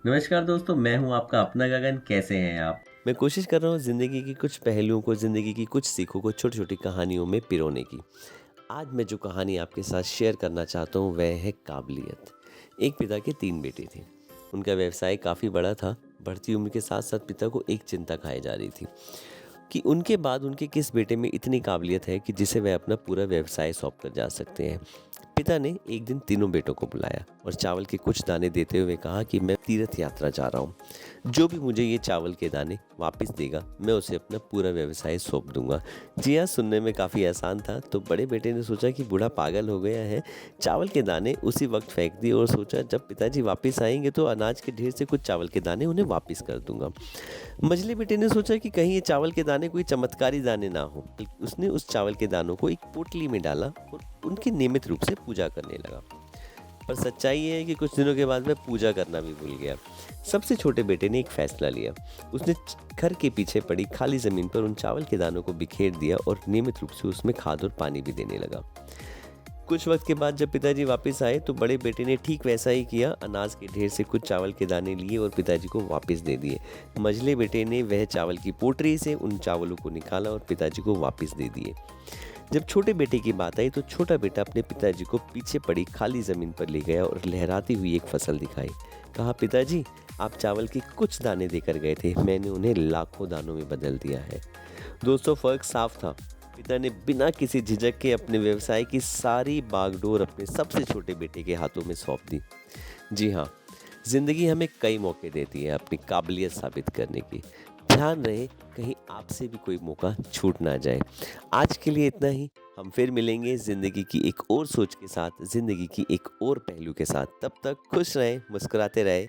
नमस्कार दोस्तों, मैं हूं आपका अपना गगन। कैसे हैं आप? मैं कोशिश कर रहा हूँ ज़िंदगी की कुछ पहलुओं को, ज़िंदगी की कुछ सीखों को छोटी-छोटी कहानियों में पिरोने की। आज मैं जो कहानी आपके साथ शेयर करना चाहता हूँ वह है काबिलियत। एक पिता के 3 बेटे थे। उनका व्यवसाय काफ़ी बड़ा था। बढ़ती उम्र के साथ-साथ पिता को एक चिंता खाई जा रही थी कि उनके बाद उनके किस बेटे में इतनी काबिलियत है कि जिसे वह अपना पूरा व्यवसाय सौंप कर जा सकते हैं। पिता ने एक दिन तीनों बेटों को बुलाया और चावल के कुछ दाने देते हुए कहा कि मैं तीर्थ यात्रा जा रहा हूँ। जो भी मुझे ये चावल के दाने वापस देगा मैं उसे अपना पूरा व्यवसाय सौंप दूंगा। जी हाँ, सुनने में काफ़ी आसान था। तो बड़े बेटे ने सोचा कि बूढ़ा पागल हो गया है। चावल के दाने उसी वक्त फेंक दिए और सोचा जब पिताजी वापस आएंगे तो अनाज के ढेर से कुछ चावल के दाने उन्हें वापस कर दूंगा। मझले बेटे ने सोचा कि कहीं ये चावल के दाने कोई चमत्कारी दाने ना हो। उसने उस चावल के दानों को एक पोटली में डाला और उनकी नियमित रूप से पूजा करने लगा। पर सच्चाई ये है कि कुछ दिनों के बाद मैं पूजा करना भी भूल गया। सबसे छोटे बेटे ने एक फैसला लिया। उसने घर के पीछे पड़ी खाली ज़मीन पर उन चावल के दानों को बिखेर दिया और नियमित रूप से उसमें खाद और पानी भी देने लगा। कुछ वक्त के बाद जब पिताजी वापस आए तो बड़े बेटे ने ठीक वैसा ही किया। अनाज के ढेर से कुछ चावल के दाने लिए और पिताजी को वापस दे दिए। मझले बेटे ने वह चावल की पोटली से उन चावलों को निकाला और पिताजी को वापस दे दिए। जब छोटे बेटे की बात आई तो छोटा बेटा अपने पिताजी को पीछे पड़ी खाली ज़मीन पर ले गया और लहराती हुई एक फसल दिखाई। कहा, पिताजी, आप चावल के कुछ दाने देकर गए थे, मैंने उन्हें लाखों दानों में बदल दिया है। दोस्तों, फर्क साफ था। पिता ने बिना किसी झिझक के अपने व्यवसाय की सारी बागडोर अपने सबसे छोटे बेटे के हाथों में सौंप दी। जी हाँ, जिंदगी हमें कई मौके देती है अपनी काबिलियत साबित करने की। ध्यान रहे कहीं आपसे भी कोई मौका छूट ना जाए। आज के लिए इतना ही। हम फिर मिलेंगे जिंदगी की एक और सोच के साथ, जिंदगी की एक और पहलू के साथ। तब तक खुश रहें, मुस्कुराते रहे।